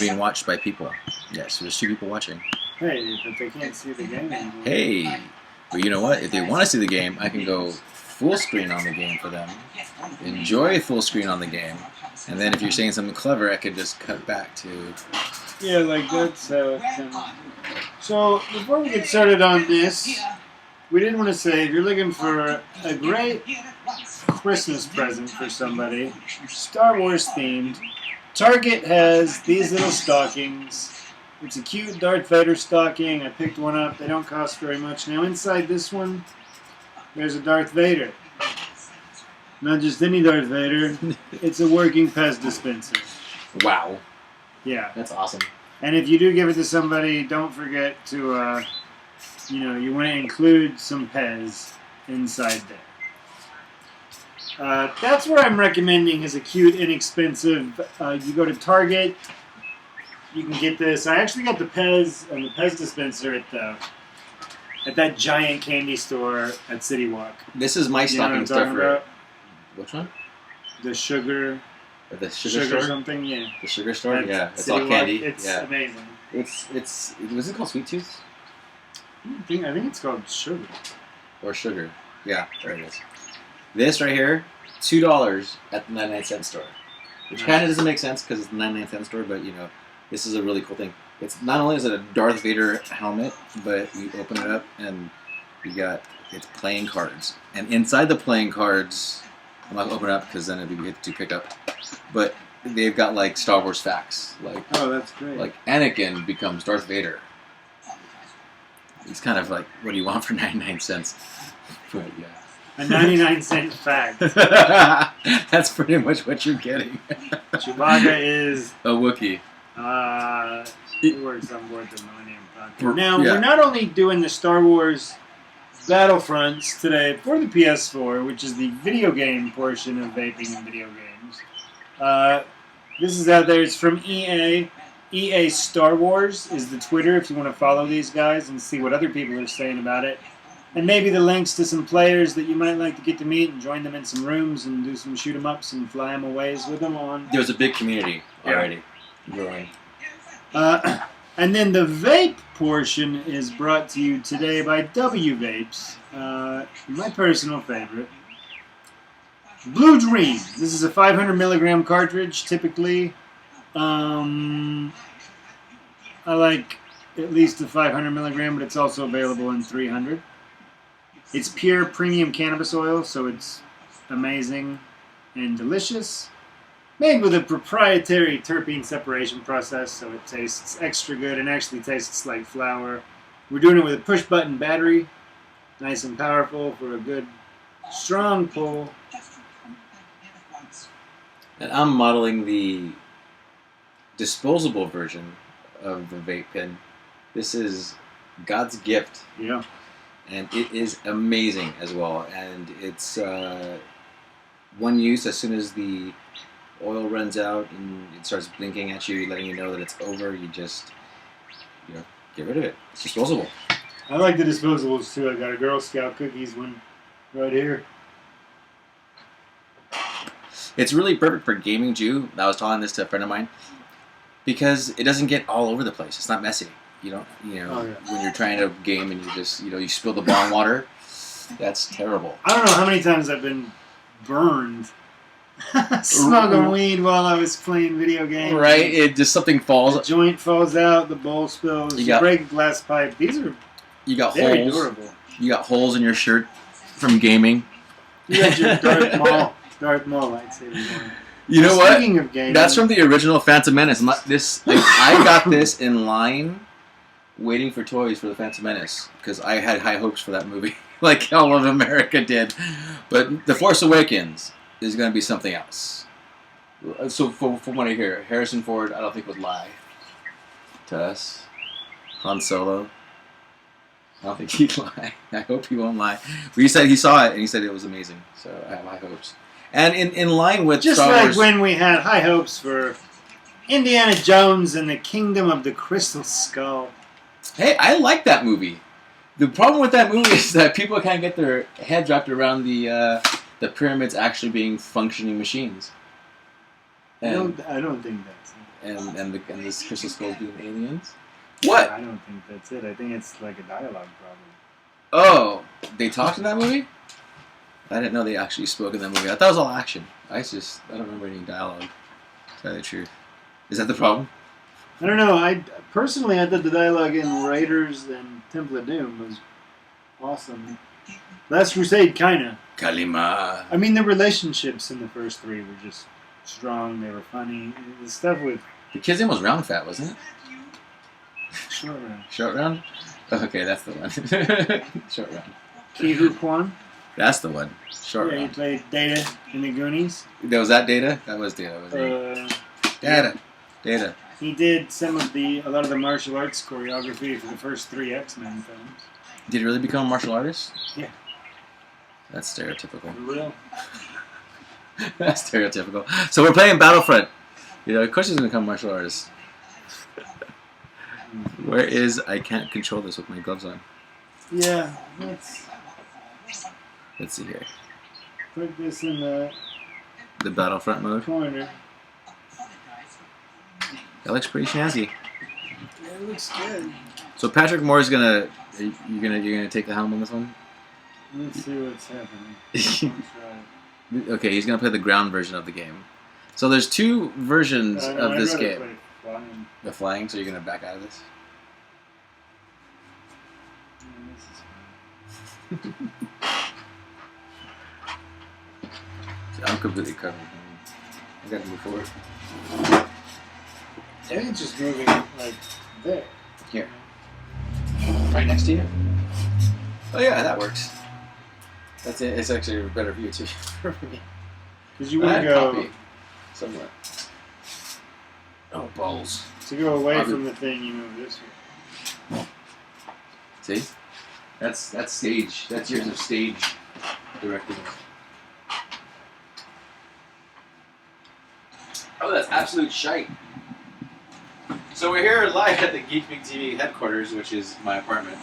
being watched by people. Yes, there's 2 people watching. Hey, but they can't see the game anymore. Hey, but you know what? If they want to see the game, I can go full screen on the game for them. Enjoy full screen on the game. And then if you're saying something clever, I could just cut back to... Yeah, like that's how it can... So, before we get started on this, we did want to say, if you're looking for a great Christmas present for somebody, Star Wars themed, Target has these little stockings. It's a cute Darth Vader stocking. I picked one up. They don't cost very much. Now, inside this one, there's a Darth Vader. Not just any Darth Vader. It's a working Pez dispenser. Wow. Yeah. That's awesome. And if you do give it to somebody, don't forget to, you want to include some Pez inside there. That's what I'm recommending as a cute, inexpensive. You go to Target, you can get this. I actually got the Pez dispenser at that giant candy store at City Walk. This is my stocking stuffer. Which one? The sugar. The sugar store? Something, yeah. The sugar store? Yeah, it's City all candy. It's amazing. It's was it called Sweet Tooth? I think it's called sugar. Or sugar. Yeah, there it is. This right here, $2 at the 99-cent store. Which kind of doesn't make sense because it's the 99-cent store, but this is a really cool thing. It's not only is it a Darth Vader helmet, but you open it up and it's playing cards. And inside the playing cards, I'm not going to open it up because then it'd be to pick up. But they've got like Star Wars facts. Like, oh, that's great. Like Anakin becomes Darth Vader. It's kind of like, what do you want for 99 cents? But yeah. A 99-cent fact. That's pretty much what you're getting. Chewbacca is a Wookiee. It works on board the Millennium Falcon. Now, we're not only doing the Star Wars Battlefronts today for the PS4, which is the video game portion of vaping and video games. This is out there. It's from EA. EA Star Wars is the Twitter if you want to follow these guys and see what other people are saying about it. And maybe the links to some players that you might like to get to meet and join them in some rooms and do some shoot-em-ups and fly them aways with them on. There's a big community already growing. And then the vape portion is brought to you today by W Vapes, my personal favorite. Blue Dream. This is a 500 milligram cartridge, typically. I like at least a 500 milligram, but it's also available in 300. It's pure premium cannabis oil, so it's amazing and delicious. Made with a proprietary terpene separation process, so it tastes extra good and actually tastes like flower. We're doing it with a push-button battery, nice and powerful for a good, strong pull. And I'm modeling the disposable version of the vape pen. This is God's gift. Yeah. And it is amazing as well. And it's one use as soon as the oil runs out and it starts blinking at you, letting you know that it's over. You just, get rid of it. It's disposable. I like the disposables too. I got a Girl Scout cookies one right here. It's really perfect for gaming too. I was telling this to a friend of mine because it doesn't get all over the place. It's not messy. When you're trying to game and you just, you spill the bong water, that's terrible. I don't know how many times I've been burned smoking weed while I was playing video games. Right? It just something falls. The joint falls out, the bowl spills, you break a glass pipe. These are very durable. You got holes in your shirt from gaming. You got your Darth Maul lightsaber. You know what? Speaking of gaming, that's from the original Phantom Menace. I got this in line waiting for toys for the Phantom Menace because I had high hopes for that movie, like all of America did. But The Force Awakens is going to be something else. So from what I hear, Harrison Ford, I don't think would lie to us. Han Solo, I don't think he'd lie. I hope he won't lie. But he said he saw it and he said it was amazing. So I have high hopes. And in line with just Star like Wars, when we had high hopes for Indiana Jones and the Kingdom of the Crystal Skull. Hey, I like that movie. The problem with that movie is that people can't get their head wrapped around the pyramids actually being functioning machines. I don't think that's it. and this crystal skull being aliens. What? I don't think that's it. I think it's like a dialogue problem. Oh, they talked in that movie? I didn't know they actually spoke in that movie. I thought it was all action. I don't remember any dialogue. To tell you the truth. Is that the problem? I don't know. I thought the dialogue in Raiders and Temple of Doom was awesome. Last Crusade, kinda. Kalima. I mean, the relationships in the first three were just strong. They were funny. The stuff with The kid's name was Round Fat, wasn't it? Short Round. Short Round? Okay, that's the one. Short Round. Ki Hu Kwan. That's the one. Short Yeah, he Round. played Data in the Goonies. Was that Data? That was Data, wasn't it? Yeah. Data. He did a lot of the martial arts choreography for the first 3 X-Men films. Did he really become a martial artist? Yeah. That's stereotypical. For real. That's stereotypical. So we're playing Battlefront. You know, of course he's going to become a martial artist. Where is... I can't control this with my gloves on. Yeah, Let's see here. put this in the Battlefront mode. corner. That looks pretty snazzy. Yeah, it looks good. So Patrick Moore's gonna... You're gonna take the helm on this one? Let's see what's happening. Okay, he's gonna play the ground version of the game. So there's 2 versions of this game. The flying, so you're gonna back out of this? So I'm completely covered. I gotta move forward. Yeah, it's just moving like there. Here. Right next to you? Oh yeah, that works. That's it. It's actually a better view too for me. Because you want to go copy somewhere. Oh, balls. to go away from the thing. You move this way. See? That's stage. That's years of stage directing. Oh, that's absolute shite. So we're here live at the Geek Big TV headquarters, which is my apartment.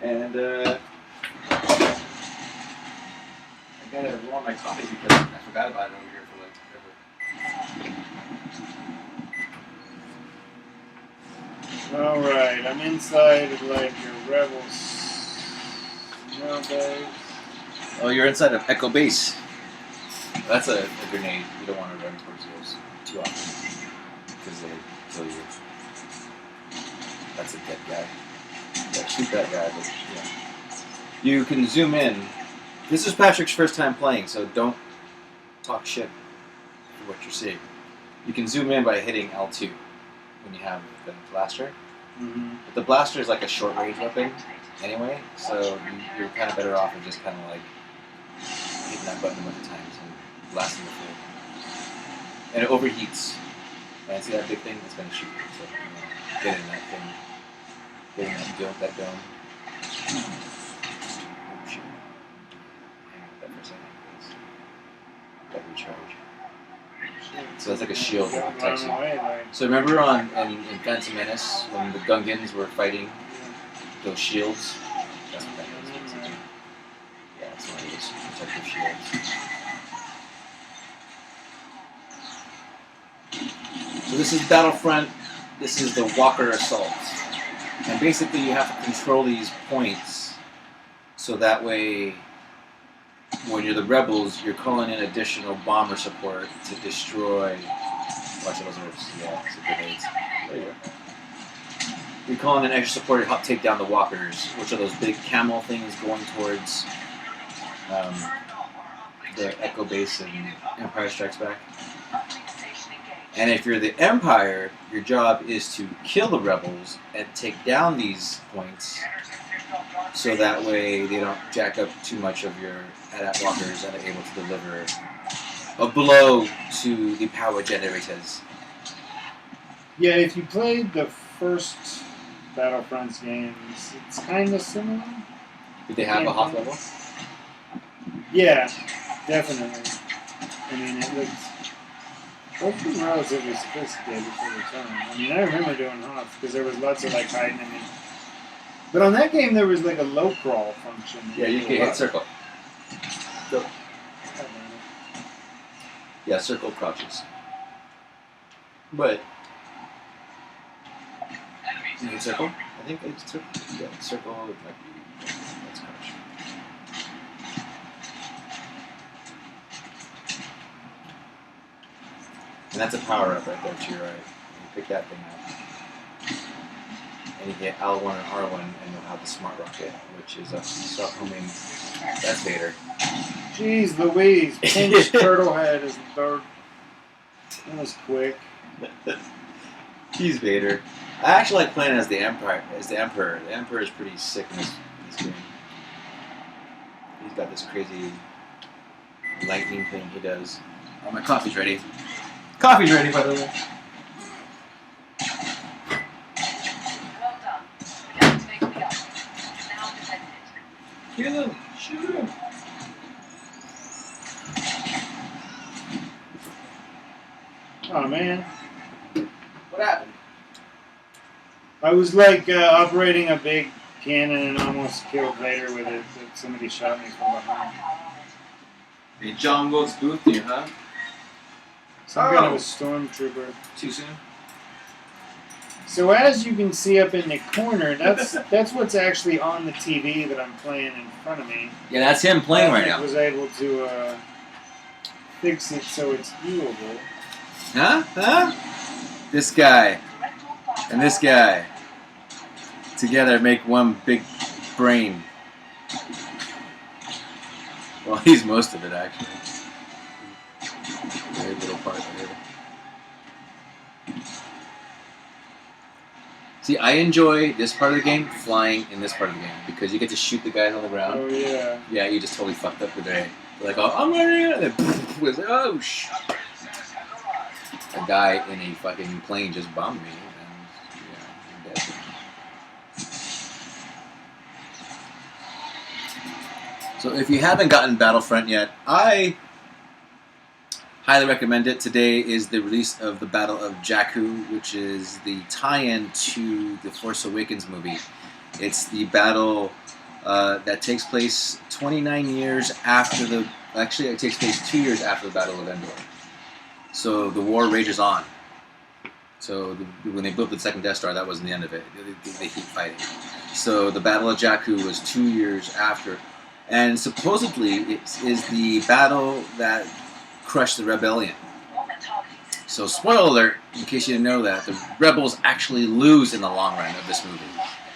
And I gotta warm my coffee because I forgot about it over here for like forever. Alright, I'm inside of like your Rebels. Base. Oh, you're inside of Echo Base. That's a grenade. You don't want to run towards those too often because they kill you. That's a dead guy. Yeah, shoot that guy, but yeah. You can zoom in. This is Patrick's first time playing, so don't talk shit for what you're seeing. You can zoom in by hitting L2 when you have the blaster. Mm-hmm. But the blaster is like a short range weapon anyway, so you're kind of better off of just kind of like hitting that button a bunch of times and blasting the field. And it overheats. And see that big thing? It's going to shoot you. So get in that thing. Get in that dome. Oh, shoot. Hang on with that for a second, please. Got recharge. So that's like a shield that protects you. So remember in Phantom Menace when the Gungans were fighting those shields? That's what that is. Yeah, that's one of those protective shields. So this is Battlefront. This is the Walker Assault. And basically you have to control these points so that way when you're the rebels, you're calling in additional bomber support to destroy... Watch those are, yeah, grenades. There you go. You're calling in extra support to help take down the walkers, which are those big camel things going towards the Echo Base and Empire Strikes Back. And if you're the Empire, your job is to kill the rebels and take down these points so that way they don't jack up too much of your AT-AT walkers and are able to deliver a blow to the power generators. Yeah, if you played the first Battlefront games, it's kind of similar. Did they have a Hoth level? Yeah, definitely. I mean, it looks relatively sophisticated for the time. I mean, I remember doing Hoth because there was lots of like hiding in it. But on that game, there was like a low crawl function. Yeah, you can hit circle. So, yeah, Yeah, circle crouches. But circle? I think it's circle. Yeah, circle might be. That's crouch. And that's a power up right there to your right. You pick that thing up. And you get L1 and R1, and you'll have the smart rocket, which is a start homing. That's Vader. Jeez Louise, Pinch Turtle Head is the third. That was quick. He's Vader. I actually like playing as the Emperor. The Emperor is pretty sick in this game. He's got this crazy lightning thing he does. Oh, my coffee's ready. Coffee's ready, by the way. Well done. Deactivate the gun. Now defend it. Kill him! Shoot him! Oh man. What happened? I was like operating a big cannon and almost killed Vader with it, but somebody shot me from behind. Hey, John Wilkes Booth here, huh? Some kind of a stormtrooper. Too soon? So as you can see up in the corner, that's what's actually on the TV that I'm playing in front of me. Yeah, that's him playing right I now. was able to fix it so it's viewable. Huh? Huh? This guy and this guy together make one big brain. Well, he's most of it, actually. Very little part of it. See, I enjoy this part of the game, flying in this part of the game, because you get to shoot the guys on the ground. Oh yeah. Yeah, you just totally fucked up the day. They're like, oh, I'm running out. And then, it's like, oh, shh. A guy in a fucking plane just bombed me, and yeah, I'm dead. So if you haven't gotten Battlefront yet, I highly recommend it. Today is the release of the Battle of Jakku, which is the tie-in to the Force Awakens movie. It's the battle that takes place 29 years after the... Actually, it takes place 2 years after the Battle of Endor. So the war rages on. So when they blew up the second Death Star, that wasn't the end of it. They keep fighting. So the Battle of Jakku was 2 years after. And supposedly it is the battle that crushed the rebellion. So spoiler alert, in case you didn't know that, the rebels actually lose in the long run of this movie.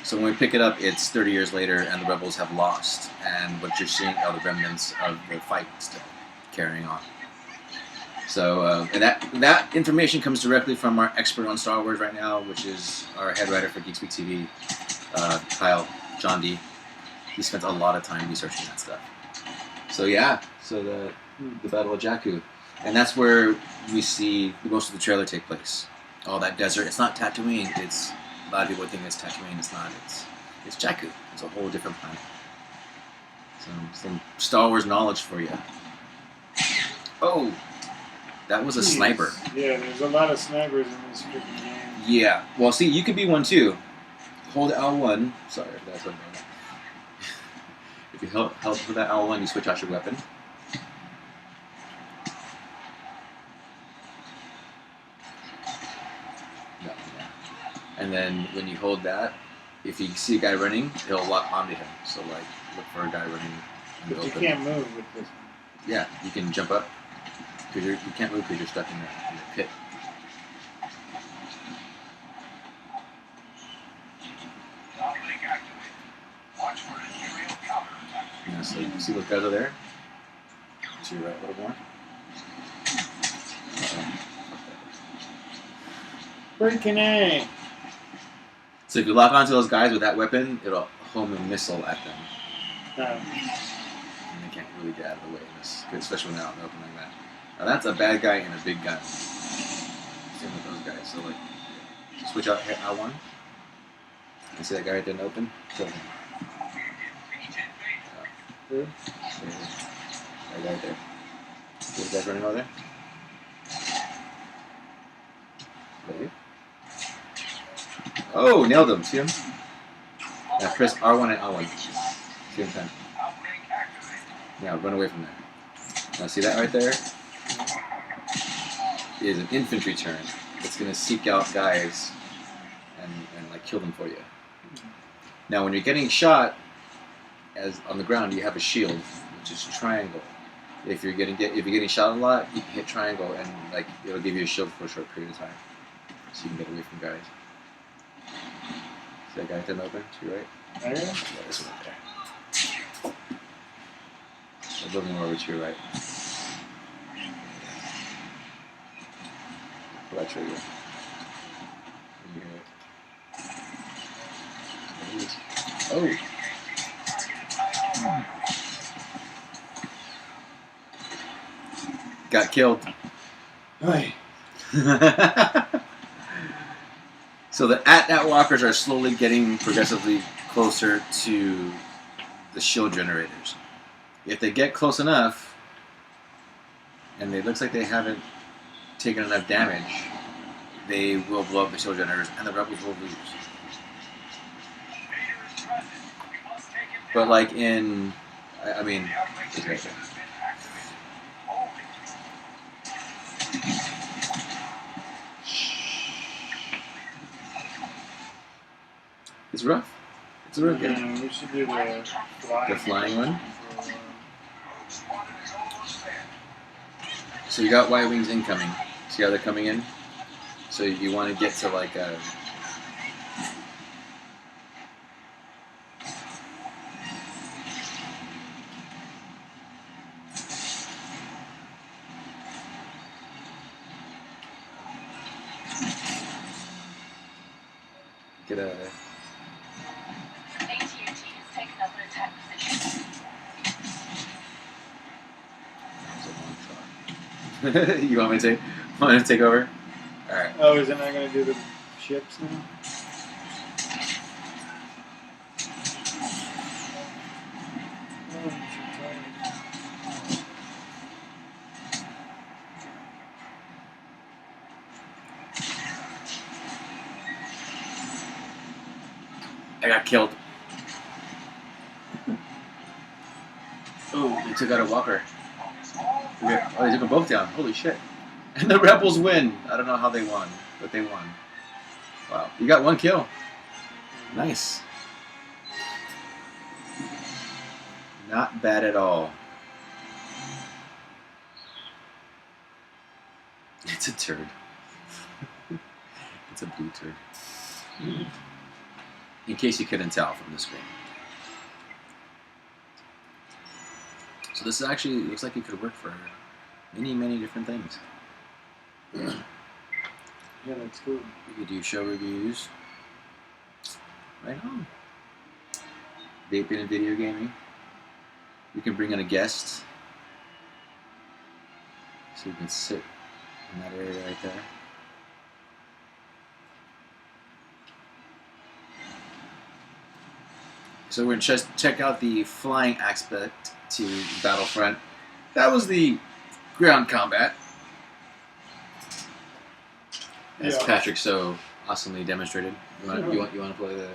So when we pick it up, it's 30 years later and the rebels have lost. And what you're seeing are the remnants of the fight still carrying on. So and that information comes directly from our expert on Star Wars right now, which is our head writer for Geek Speak TV, Kyle, John D. He spent a lot of time researching that stuff. So yeah, so the Battle of Jakku. And that's where we see most of the trailer take place. All that desert. It's not Tatooine. It's a lot of people think it's Tatooine. It's not. It's Jakku. It's a whole different planet. Some Star Wars knowledge for you. Oh, that was a sniper. Yeah, there's a lot of snipers in this freaking game. Yeah. Well, see, you could be one too. Hold L1. Sorry, that's what I'm doing. If you hold for that L1, you switch out your weapon. No. And then when you hold that, if you see a guy running, it'll lock onto him. So like, look for a guy running in the But you open. can't move with this. Yeah, you can jump up. Because you can't move because you're stuck in the pit. Yeah, so you see those guys over there? To your right a little more. Freaking A. So if you lock onto those guys with that weapon, it'll home a missile at them. And they can't really get out of the way, especially when they're out in the open like that. Now that's a bad guy and a big gun. Same with those guys. So like, switch out L1. You see that guy right there in the open? Kill him. Who? That guy right there. See those guys running over there? Is that you? Oh, nailed him. See him? Now press R1 and L1. Same time. Now run away from there. Now see that right there? is an infantry turn. It's going to seek out guys and like kill them for you. Now, when you're getting shot as on the ground, you have a shield, which is triangle. If you're getting shot a lot, you can hit triangle, and like it'll give you a shield for a short period of time, so you can get away from guys. See that guy at the open to your right? There? Yeah, this one right there. The building over to your right. Pull that trigger. And you hear it. There it is. Oh! Got killed. Right. So the at walkers are slowly getting progressively closer to the shield generators. If they get close enough, and it looks like they haven't taken enough damage, they will blow up the shield generators, and the rebels will lose. But like in, I mean, it's right there. It's rough. It's a rough game. Yeah, we should do the flying one? So you got White Wings incoming. See how they're coming in? So you want to get to like a... Get a... AT&T has taken up an attack position. That was a long shot. You want me to take over? Alright. Oh, is it not going to do the ships now? I got killed. Oh, they took out a walker. Oh, they took them both down. Holy shit. And the rebels win. I don't know how they won, but they won. Wow. You got one kill. Nice. Not bad at all. It's a turd. It's a blue turd. In case you couldn't tell from the screen. So this actually looks like it could work for many, many different things. Yeah, that's cool. You could do show reviews. Right on. Vaping and video gaming. You can bring in a guest. So you can sit in that area right there. So we're going to just check out the flying aspect to Battlefront. That was the ground combat. As Yeah. Patrick so awesomely demonstrated. You want to play the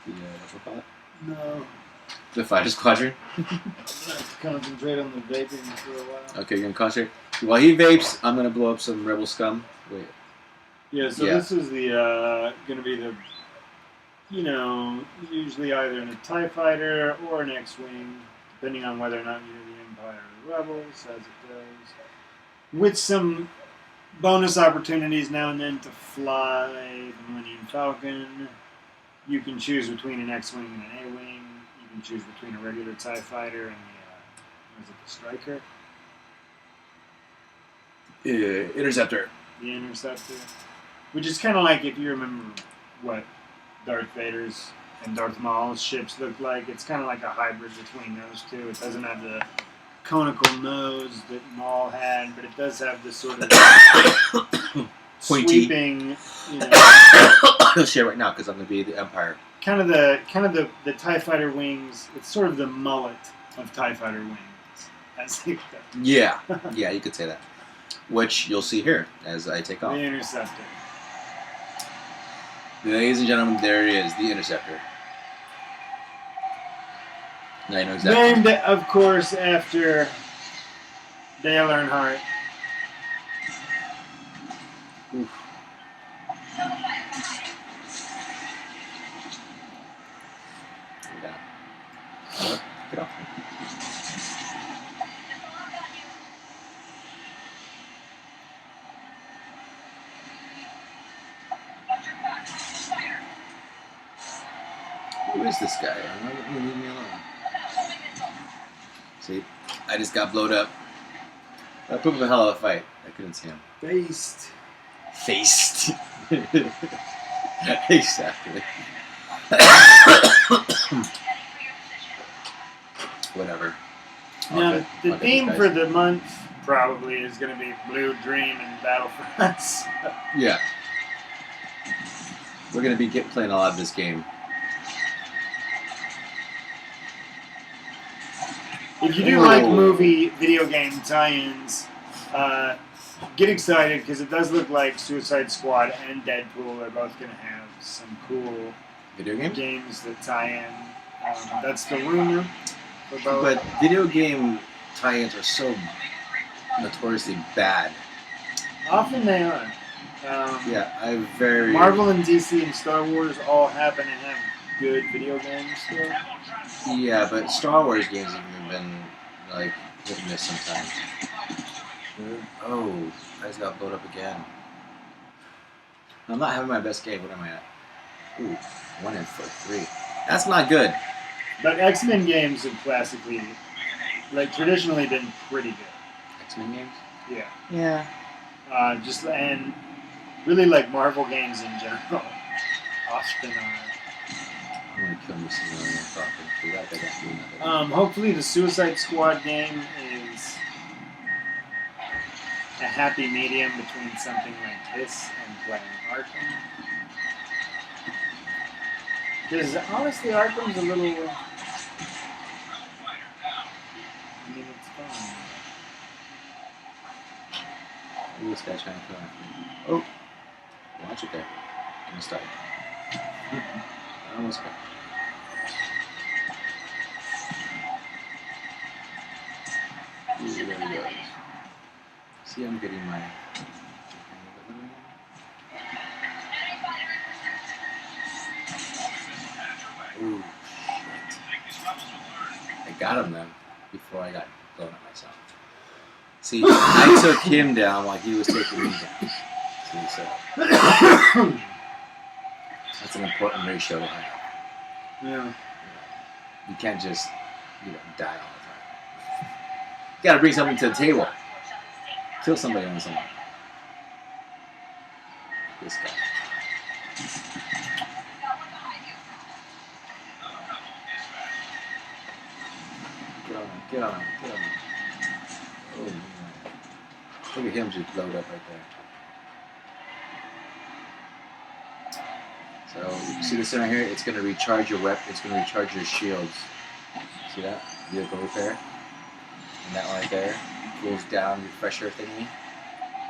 what's it called? No. The fighter squadron? I'm going to have to concentrate on the vaping for a while. Okay, you're going to concentrate. While he vapes, I'm going to blow up some rebel scum. Wait. Yeah, so Yeah. this is the, going to be the, you know, usually either in a TIE fighter or an X-Wing, depending on whether or not you're the Empire or the Rebels, as it goes. With some bonus opportunities now and then to fly the Millennium Falcon. You can choose between an X-Wing and an A-Wing. You can choose between a regular TIE fighter and the Striker? Interceptor. The Interceptor. Which is kind of like, if you remember what Darth Vader's and Darth Maul's ships look like, it's kind of like a hybrid between those two. It doesn't have the conical nose that Maul had, but it does have this sort of Pointy. sweeping, you know, I'll share right now because I'm going to be the Empire. kind of the TIE Fighter wings. It's sort of the mullet of TIE Fighter wings. I think that. Yeah. Yeah, you could say that. Which you'll see here as I take off. The Interceptor. Ladies and gentlemen, there it is, the Interceptor. Now you know exactly. Named, of course, after Dale Earnhardt. Oof. Yeah. Get off. Who is this guy? Leave me alone. See, I just got blowed up. I put up a hell of a fight. I couldn't see him. Faced. Faced. Exactly. Whatever. Now, Okay. the Okay, theme these for guys. the month probably is going to be Blue Dream and Battlefront. Yeah. We're gonna be playing a lot of this game. If you do like movie, video game tie-ins, get excited because it does look like Suicide Squad and Deadpool are both going to have some cool Video games? games that tie in. That's the rumor for both. But video game tie-ins are so notoriously bad. Often they are. Yeah, I very... Marvel and DC and Star Wars all happen to have good video games still. Yeah, but Star Wars games have even been, like, hit and miss sometimes. Oh, I just got blowed up again. I'm not having my best game. What am I at? Ooh, 1 in 3. That's not good. But X-Men games have classically, like traditionally, been pretty good. X-Men games? Yeah. Yeah. And really like Marvel games in general. Often are. I'm gonna kill me some million talking. Because that guy got me nothing. Hopefully the Suicide Squad game is a happy medium between something like this and playing Arkham. Because honestly, Arkham's a little... I mean, it's fun. Ooh, this guy's trying to kill me. Oh! Watch it there. I'm gonna stop. I almost got. Ooh, there he goes. See, I'm getting my. Ooh, shit. I got him though, before I got blown up myself. See, I took him down while he was taking me down. See, so. That's an important ratio to have. Yeah. You can't just, die all the time. You gotta bring something to the table. Kill somebody on something. This guy. Get on him. Oh, man. Look at him just blowed up right there. So, see this right here? It's gonna recharge your weapon. It's gonna recharge your shields. See that? Vehicle repair. And that one right there cools down, refresher thingy.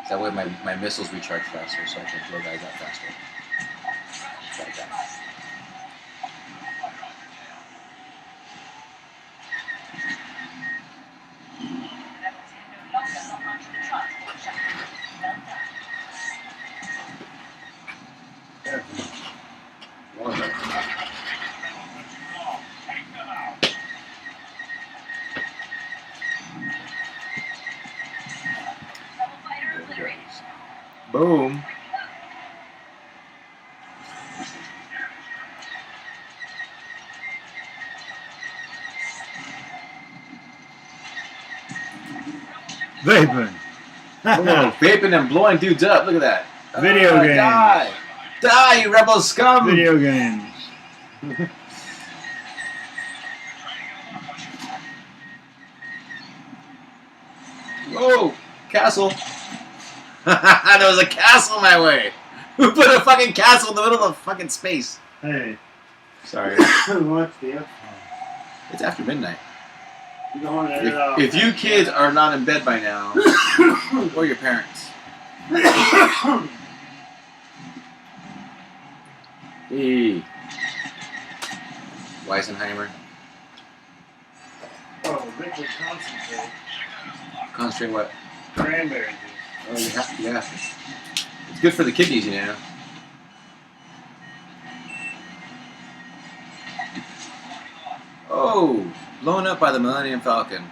So that way my missiles recharge faster, so I can blow guys up faster. Like that. Boom. Vaping. Oh, vaping and blowing dudes up. Look at that. Video game. Die. Die, you rebel scum. Video games. Whoa. Castle. There was a castle my way. Who put a fucking castle in the middle of fucking space? Hey. Sorry. What's the up? It's after midnight. You going in and out. If you kids are not in bed by now, or your parents. Hey. Weisenheimer. Oh, liquid concentrate. Concentrate what? Cranberry juice. Oh, yeah. It's good for the kidneys, you know. Oh, blown up by the Millennium Falcon.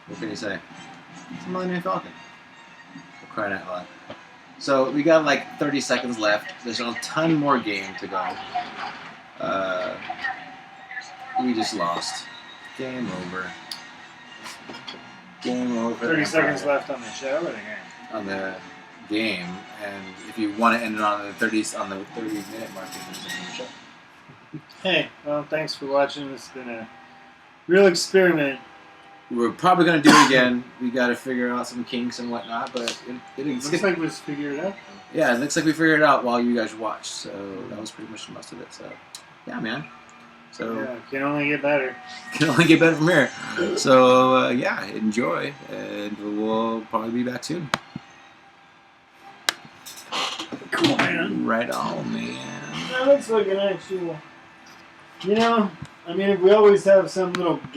What can you say? It's a Millennium Falcon. We're crying out loud. So we got like 30 seconds left. There's a ton more game to go. We just lost. Game over. Game over. 30 seconds left on the show or the game? On the game, and if you want to end it on the 30minute mark, there's a show. Hey, well, thanks for watching. It's been a real experiment. We're probably going to do it again. We got to figure out some kinks and whatnot, but it Looks like we figured it out. Yeah, it looks like we figured it out while you guys watched, so that was pretty much most of it. So, yeah, man. So Yeah, can only get better. Can only get better from here. So, yeah, enjoy, and we'll probably be back soon. Cool, man. Right on, man. Now let's look at actual. You know, I mean, we always have some little